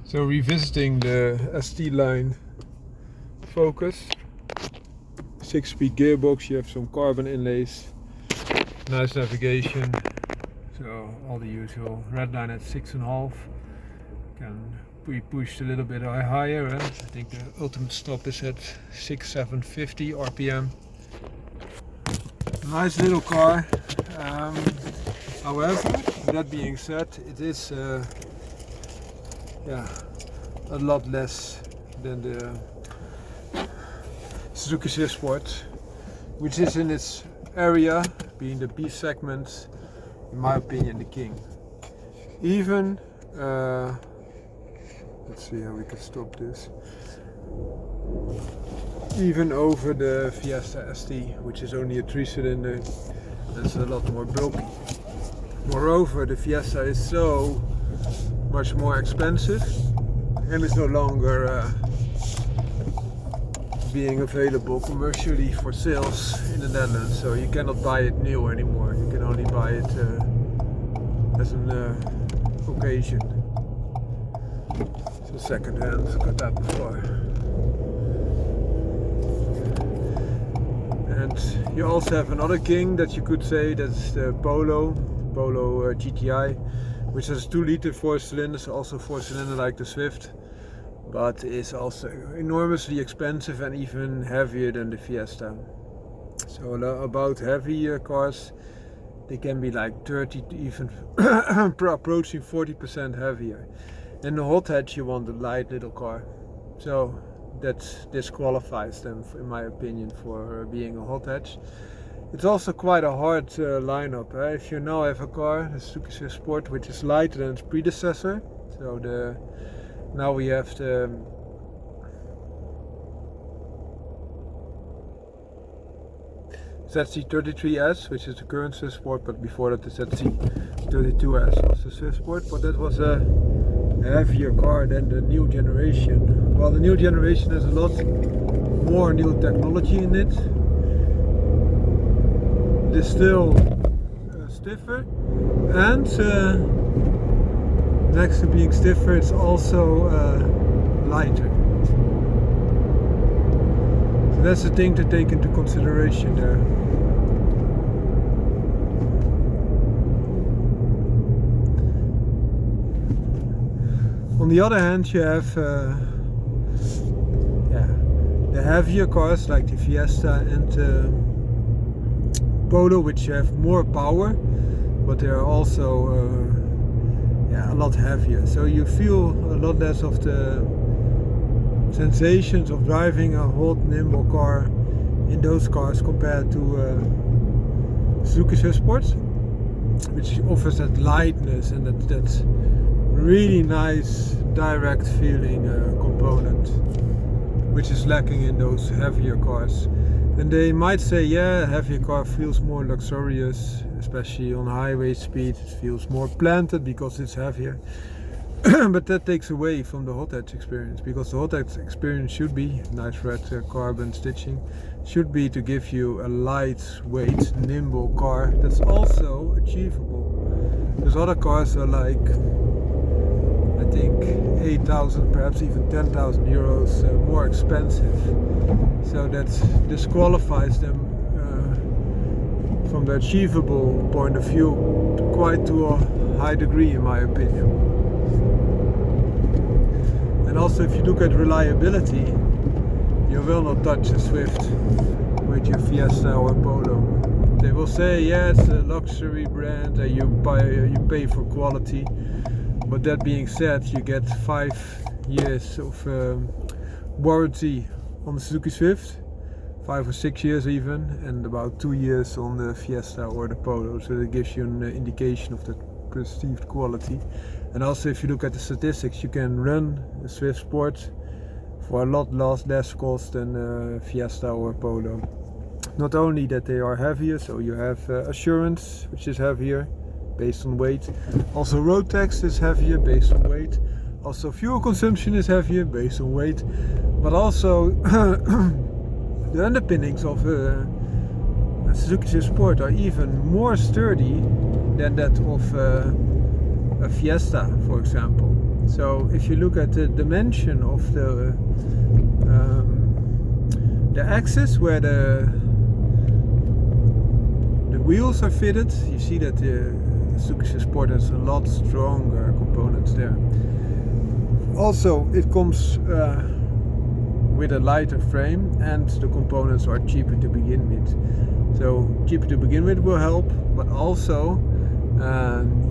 So revisiting the ST line Focus, 6-speed gearbox, you have some carbon inlays, nice navigation, so all the usual. Red line at 6.5, can be pushed a little bit higher. I think the ultimate stop is at 750 RPM. Nice little car. However, that being said, it is a lot less than the Suzuki Swift Sport, which is in its area, being the B segment, in my opinion, the king. Even, let's see how we can stop this, even over the Fiesta ST, which is only a 3-cylinder, that's a lot more bulky. Moreover, the Fiesta is so much more expensive and is no longer being available commercially for sales in the Netherlands, so you cannot buy it new anymore. You can only buy it as an occasion. So second hand, got that before. And you also have another king that you could say, that's the Polo GTI, which has 2-liter 4-cylinders, also 4-cylinder like the Swift, but is also enormously expensive and even heavier than the Fiesta. So about heavy cars, they can be like 30 to even approaching 40% heavier. And the hot hatch, you want a light little car, so that disqualifies them, in my opinion, for being a hot hatch. It's also quite a hard lineup. If you now have a car, the Suzuki Swift Sport, which is lighter than its predecessor, so now we have the ZC33S, which is the current Swift Sport, but before that the ZC32S was the Swift Sport, but that was a heavier car than the new generation. Well, the new generation has a lot more new technology in it. It is still stiffer, and next to being stiffer, it's also lighter. So that's the thing to take into consideration there. On the other hand, you have the heavier cars like the Fiesta and Polo, which have more power, but they are also a lot heavier. So you feel a lot less of the sensations of driving a hot, nimble car in those cars compared to Suzuki Swift Sports, which offers that lightness and that really nice direct feeling component, which is lacking in those heavier cars. And they might say, yeah, a heavier car feels more luxurious, especially on highway speed. It feels more planted because it's heavier. But that takes away from the hot hatch experience, because the hot hatch experience should be, nice red carbon stitching, should be to give you a lightweight, nimble car that's also achievable. Those other cars are like, I think 8,000, perhaps even 10,000 euros more expensive. So that disqualifies them from the achievable point of view quite to a high degree, in my opinion. And also, if you look at reliability, you will not touch a Swift with your Fiesta or Polo. They will say, yeah, it's a luxury brand and you pay for quality. But that being said, you get 5 years of warranty on the Suzuki Swift, 5 or 6 years even, and about 2 years on the Fiesta or the Polo. So that gives you an indication of the perceived quality. And also, if you look at the statistics, you can run a Swift Sport for a lot less cost than Fiesta or Polo. Not only that they are heavier, so you have assurance, which is heavier based on weight. Also road tax is heavier based on weight. Also fuel consumption is heavier based on weight. But also the underpinnings of a Suzuki Swift Sport are even more sturdy than that of a Fiesta, for example. So if you look at the dimension of the axis where the wheels are fitted, you see that the Suzuki Sport has a lot stronger components there. Also, it comes with a lighter frame, and the components are cheaper to begin with. So cheaper to begin with will help, but also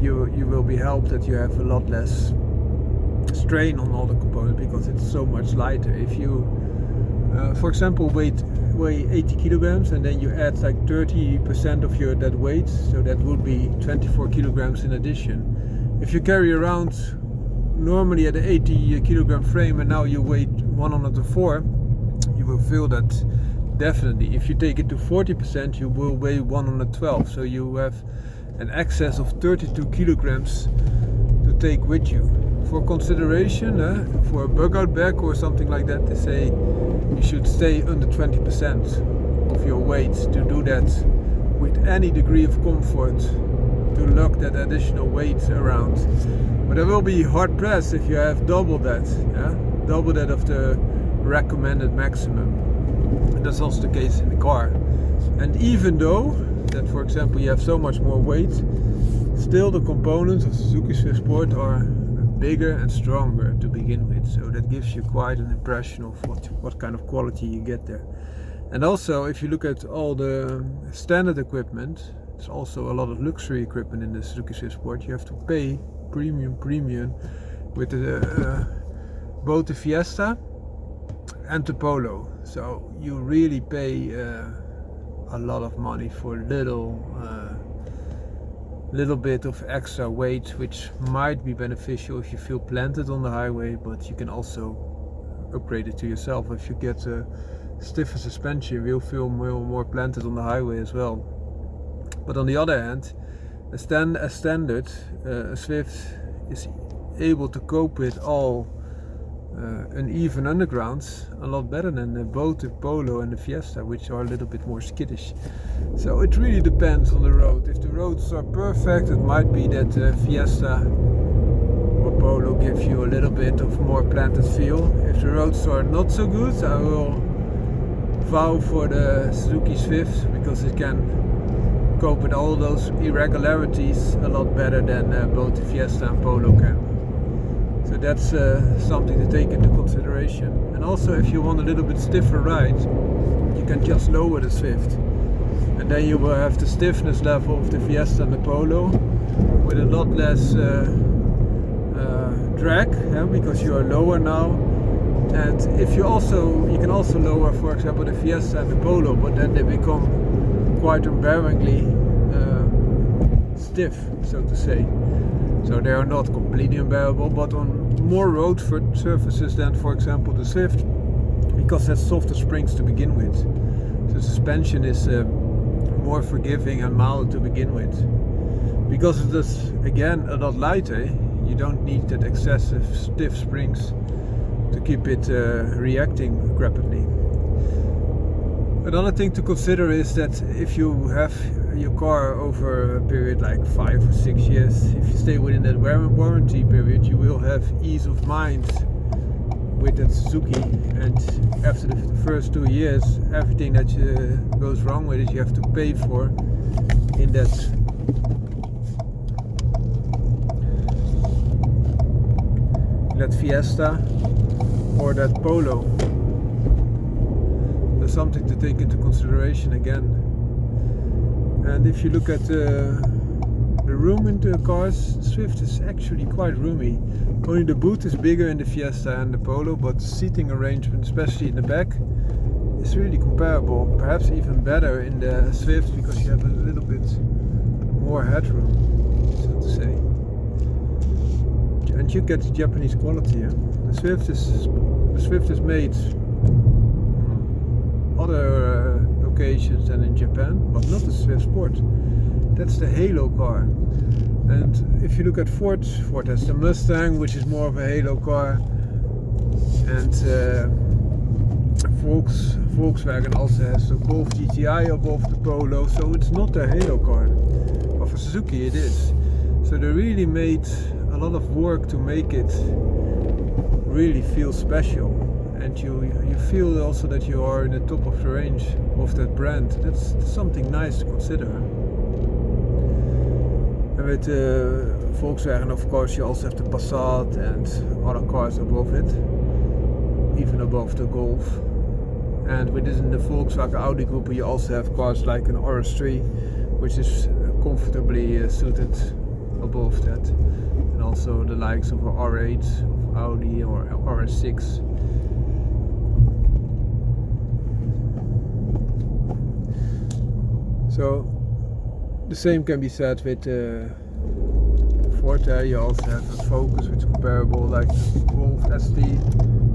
you will be helped that you have a lot less strain on all the components because it's so much lighter. If you for example weigh 80 kilograms and then you add like 30% of that weight, so that would be 24 kilograms in addition. If you carry around normally at an 80 kilogram frame and now you weigh 104, you will feel that definitely. If you take it to 40%, you will weigh 112, so you have an excess of 32 kilograms to take with you. For consideration, for a bug out bag or something like that, they say you should stay under 20% of your weight to do that with any degree of comfort, to lug that additional weight around. But it will be hard pressed if you have double that of the recommended maximum. And that's also the case in the car. And even though that, for example, you have so much more weight, still the components of Suzuki Swift Sport are bigger and stronger to begin with, so that gives you quite an impression of what kind of quality you get there. And also, if you look at all the standard equipment, there's also a lot of luxury equipment in the Suzuki Swift Sport. You have to pay premium with both the Fiesta and the Polo, so you really pay a lot of money for little bit of extra weight, which might be beneficial if you feel planted on the highway, but you can also upgrade it to yourself. If you get a stiffer suspension, you'll feel more planted on the highway as well. But on the other hand, a standard Swift is able to cope with all uneven undergrounds a lot better than both the Polo and the Fiesta, which are a little bit more skittish. So it really depends on the road. If the roads are perfect, it might be that Fiesta or Polo gives you a little bit of more planted feel. If the roads are not so good, I will vow for the Suzuki Swift, because it can cope with all those irregularities a lot better than both the Fiesta and Polo can. So that's something to take into consideration. And also, if you want a little bit stiffer ride, you can just lower the Swift, and then you will have the stiffness level of the Fiesta and the Polo with a lot less drag, because you are lower now. And if you can also lower, for example, the Fiesta and the Polo, but then they become quite unbearably stiff, so to say. So they are not completely unbearable, but on more road surfaces than, for example, the Swift, because it has softer springs to begin with. So the suspension is more forgiving and mild to begin with. Because it is, again, a lot lighter, you don't need that excessive stiff springs to keep it reacting rapidly. Another thing to consider is that if you have your car over a period like 5 or 6 years, if you stay within that warranty period, you will have ease of mind with that Suzuki, and after the first 2 years, everything that goes wrong with it, you have to pay for in that Fiesta or that Polo. There's something to take into consideration again. And if you look at the room in the cars, Swift is actually quite roomy. Only the boot is bigger in the Fiesta and the Polo, but the seating arrangement, especially in the back, is really comparable. Perhaps even better in the Swift, because you have a little bit more headroom, so to say. And you get Japanese quality. The Swift is made other locations than in Japan, but not the Swift Sport. That's the halo car. And if you look at Ford has the Mustang, which is more of a halo car, and Volkswagen also has the Golf GTI above the Polo, so it's not a halo car. But for Suzuki it is. So they really made a lot of work to make it really feel special, and you feel also that you are in the top of the range of that brand. That's something nice to consider. And with Volkswagen, of course, you also have the Passat and other cars above it, even above the Golf. And within the Volkswagen Audi group, you also have cars like an RS3, which is comfortably suited above that, and also the likes of a R8 of Audi or RS6. So the same can be said with Ford. You also have a Focus, which is comparable, like the Golf ST,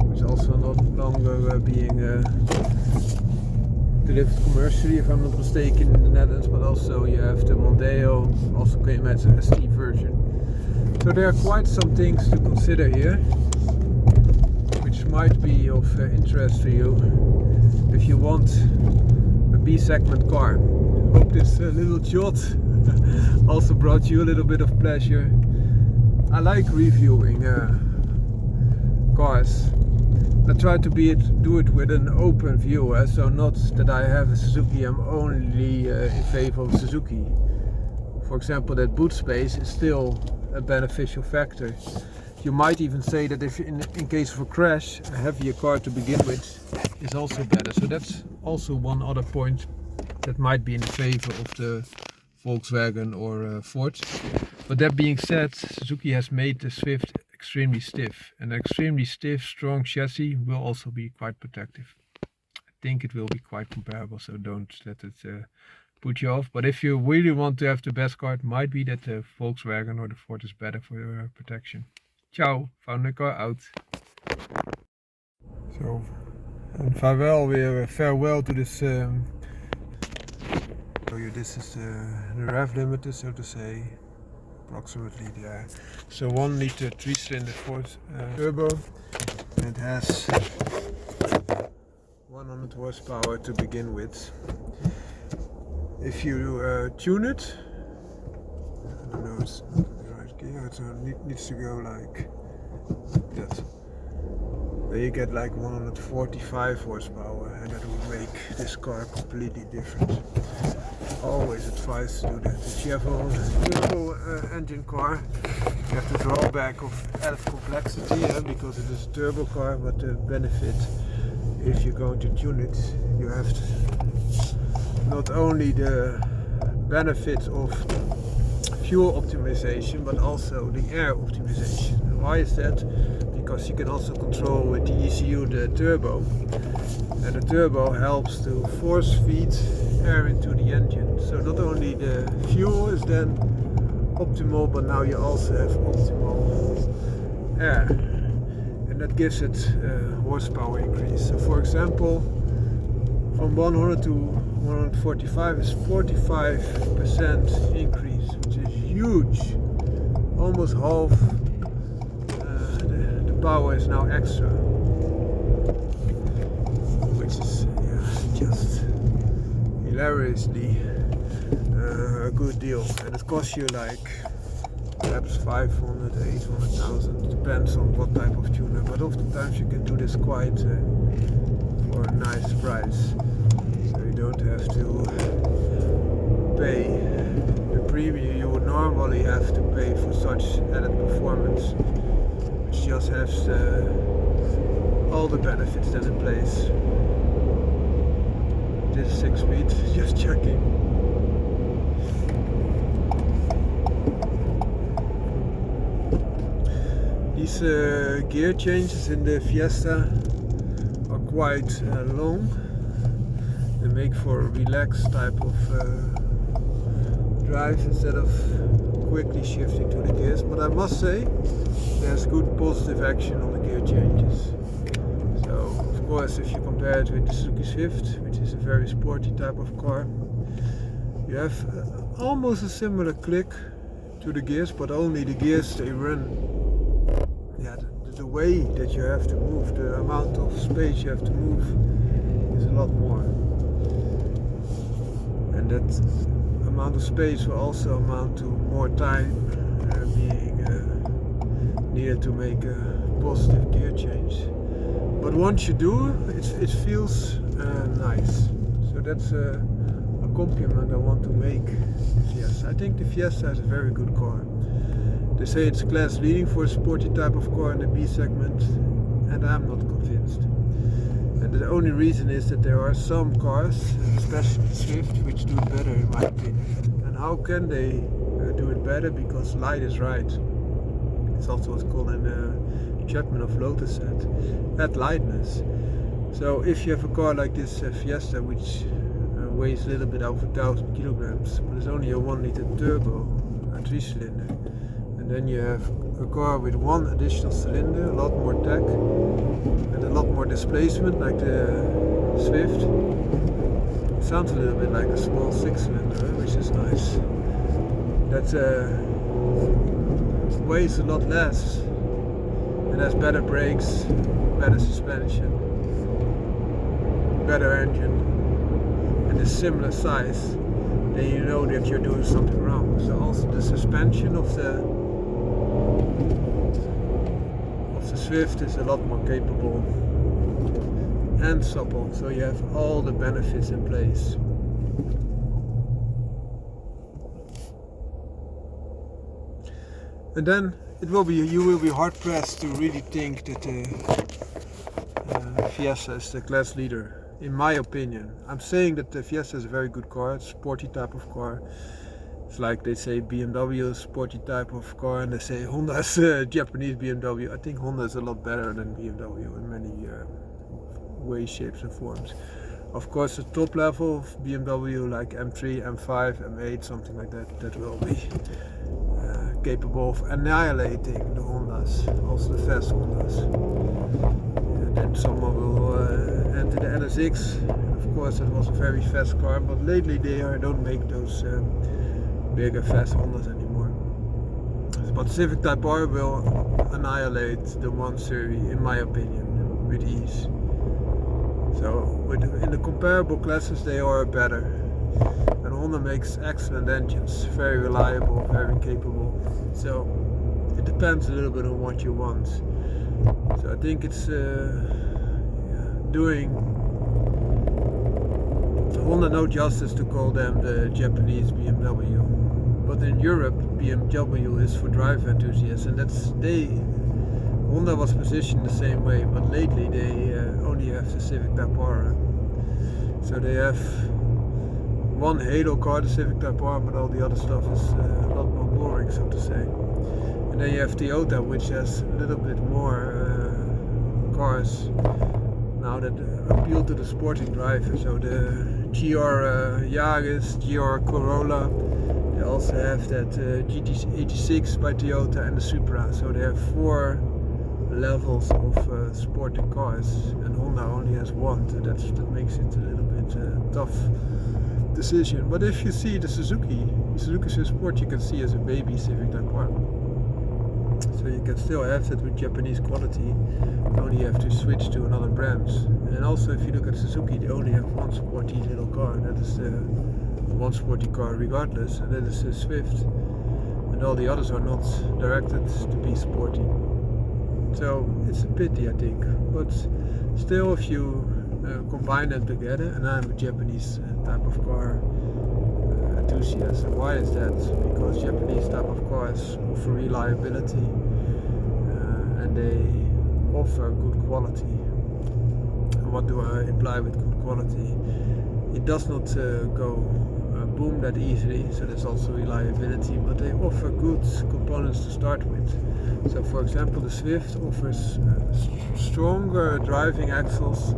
which is also not longer being delivered commercially, if I'm not mistaken, in the Netherlands. But also you have the Mondeo, also came as a ST version. So there are quite some things to consider here, which might be of interest to you if you want a B segment car. Hope this little jot also brought you a little bit of pleasure. I like reviewing cars. I try to do it with an open view, so not that I have a Suzuki, I'm only in favor of Suzuki. For example, that boot space is still a beneficial factor. You might even say that if in case of a crash, a heavier car to begin with is also better. So that's also one other point that might be in favor of the Volkswagen or Ford. But that being said, Suzuki has made the Swift extremely stiff, and an extremely stiff, strong chassis will also be quite protective. I think it will be quite comparable, so don't let it put you off. But if you really want to have the best car, it might be that the Volkswagen or the Ford is better for your protection. Ciao, found the car out. So, and farewell to this. This is the rev limiter, so to say, approximately there. So 1 liter 3-cylinder Ford turbo, and it has 100 horsepower to begin with. If you tune it, I don't know, it's not the right gear, so it needs to go like that. Then you get like 145 horsepower, and that will make this car completely different. Always advise to do that. If you have a turbo engine car, you have the drawback of added complexity, because it is a turbo car, but the benefit, if you're going to tune it, you have not only the benefit of fuel optimization, but also the air optimization. And why is that? Because you can also control with the ECU the turbo, and the turbo helps to force feed air into the engine. So not only the fuel is then optimal, but now you also have optimal air, and that gives it horsepower increase. So for example, from 100 to 145 is 45% increase, which is huge. Almost half the power is now extra, which is just hilariously a good deal. And it costs you like perhaps 500, 800,000, depends on what type of tuner, but oftentimes you can do this quite for a nice price. So you don't have to pay the premium you would normally have to pay for such added performance, which just has all the benefits then in place. This is 6 speed, just checking. These gear changes in the Fiesta are quite long. They make for a relaxed type of drive instead of quickly shifting to the gears. But I must say, there's good positive action on the gear changes. So of course, if you compare it with the Suzuki Swift, which is a very sporty type of car, you have almost a similar click to the gears, but only the gears they run. Yeah, the way that you have to move, the amount of space you have to move is a lot more. And that amount of space will also amount to more time being needed to make a positive gear change. But once you do, it feels nice. So that's a compliment I want to make the Fiesta. I think the Fiesta is a very good car. They say it's class leading for a sporty type of car in the B segment, and I'm not convinced. And the only reason is that there are some cars, especially the Swift, which do it better in my opinion. And how can they do it better? Because light is right. It's also what's called in Chapman of Lotus at lightness. So if you have a car like this Fiesta, which weighs a little bit over 1,000 kilograms, but it's only a 1 liter turbo, a 3-cylinder, and then you have a car with one additional cylinder, a lot more tech, and a lot more displacement, like the Swift. It sounds a little bit like a small 6-cylinder, which is nice. That weighs a lot less. It has better brakes, better suspension, better engine, and a similar size. Then you know that you're doing something wrong. So also the suspension of the Swift is a lot more capable and supple. So you have all the benefits in place. And then you will be hard pressed to really think that the Fiesta is the class leader, in my opinion. I'm saying that the Fiesta is a very good car, it's a sporty type of car. It's like they say BMW is a sporty type of car, and they say Honda is a Japanese BMW. I think Honda is a lot better than BMW in many ways, shapes and forms. Of course, the top level of BMW, like M3, M5, M8, something like that, that will be capable of annihilating the Hondas, also the fast Hondas. And then someone will enter the NSX. Of course, it was a very fast car, but lately they don't make those bigger fast Hondas anymore. But Civic Type R will annihilate the 1 Series, in my opinion, with ease. So in the comparable classes they are better. And Honda makes excellent engines, very reliable, very capable. So it depends a little bit on what you want. So I think it's doing Honda no justice to call them the Japanese BMW. But in Europe, BMW is for drive enthusiasts, and Honda was positioned the same way, but lately they only have the Civic Type R. So they have one halo car, the Civic Type R, but all the other stuff is a lot more boring, so to say. And then you have Toyota, which has a little bit more cars now that appeal to the sporting driver. So the GR Yaris, GR Corolla, they also have that GT86 by Toyota and the Supra. So they have 4 levels of sporting cars, and Honda only has 1. So that makes it a little bit tough decision. But if you see the Suzuki Swift Sport, you can see as a baby Civic Type R. So you can still have that with Japanese quality. You only have to switch to another brand. And also, if you look at Suzuki, they only have one sporty little car. That is one sporty car regardless, and that is the Swift. And all the others are not directed to be sporty. So it's a pity, I think. But still, if you combine them together, and I'm a Japanese type of car enthusiast. And why is that? Because Japanese type of cars offer reliability and they offer good quality. And what do I imply with good quality? It does not go boom that easily, so there's also reliability, but they offer good components to start with. So for example, the Swift offers stronger driving axles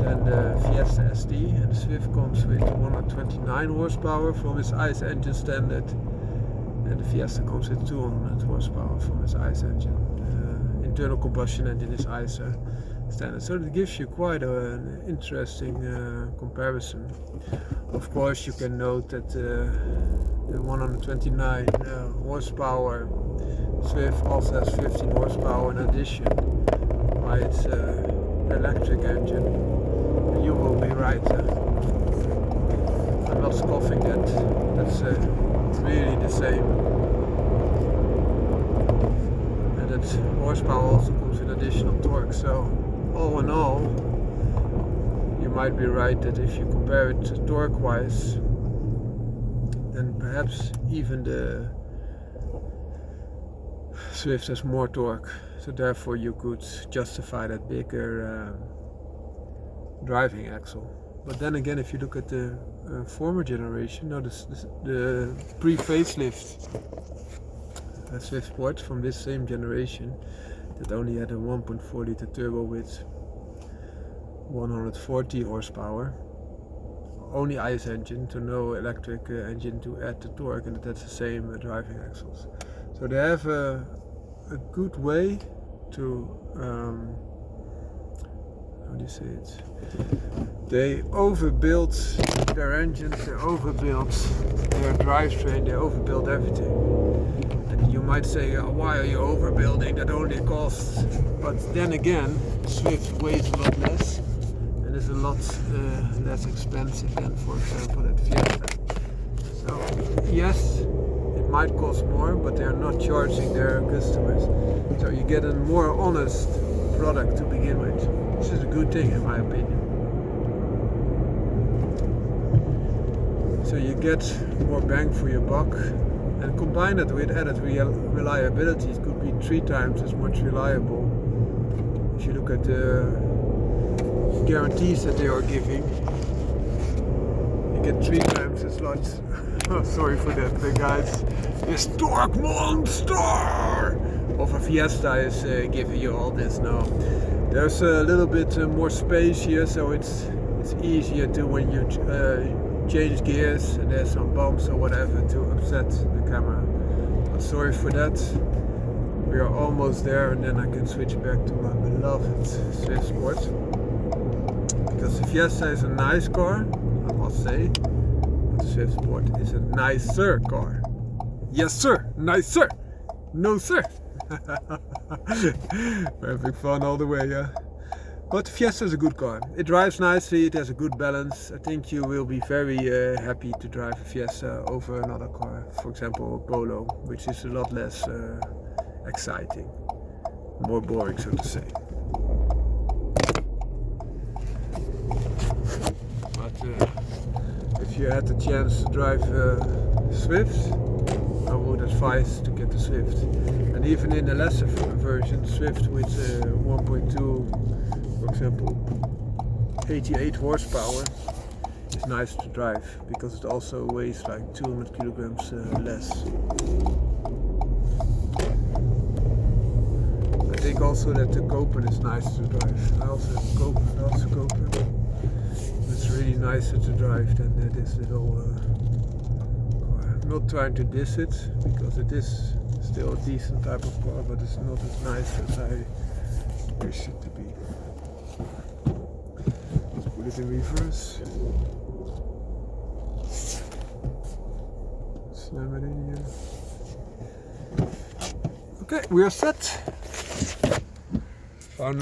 than the Fiesta ST, and the Swift comes with 129 horsepower from its ICE engine standard, and the Fiesta comes with 200 horsepower from its ICE engine. Internal combustion engine is ICE standard, so it gives you quite an interesting comparison. Of course, you can note that the 129 horsepower Swift also has 15 horsepower in addition by its electric engine. And you will be right. I'm not scoffing that. That's really the same. And 100 horsepower also comes with additional torque. So all in all, you might be right that if you compare it torque wise, then perhaps even the Swift has more torque, so therefore you could justify that bigger driving axle. But then again, if you look at the former generation, no, the pre-facelift Swift Sport from this same generation that only had a 1.4 liter turbo with 140 horsepower, only ICE engine, so no electric engine to add the torque, and that's the same driving axles. So they have a good way to how do you say it? They overbuilt their engines, they overbuilt their drivetrain, they overbuilt everything. And you might say, oh, why are you overbuilding? That only costs. But then again, Swift weighs a lot less and is a lot less expensive than, for example, that Fiesta. So yes, it might cost more, but they are not charging their customers. So you get a more honest product to begin with, which is a good thing in my opinion. So you get more bang for your buck, and combine it with added reliability. It could be 3 times as much reliable. If you look at the guarantees that they are giving, you get 3 times as much. Oh, sorry for that, guys. This torque monster of a Fiesta is giving you all this now. There's a little bit more space here, so it's easier to, when you change gears and there's some bumps or whatever, to upset the camera. But sorry for that. We are almost there, and then I can switch back to my beloved Swift Sport. Because the Fiesta is a nice car, I must say, but the Swift Sport is a nicer car. Yes sir, nicer. No sir. We're having fun all the way, yeah. But the Fiesta is a good car. It drives nicely, it has a good balance. I think you will be very happy to drive a Fiesta over another car. For example, a Polo, which is a lot less exciting. More boring, so to say. But if you had the chance to drive Swift, I would advise to get the Swift. And even in the lesser version, Swift with 1.2, for example, 88 horsepower, is nice to drive because it also weighs like 200 kilograms less. I think also that the Copen is nice to drive. I also have Copen. It's really nicer to drive than this little car. I'm not trying to diss it because it is still a decent type of car, but it's not as nice as I wish it to be. Let's put it in reverse. Slam it in here. Okay, we are set. Found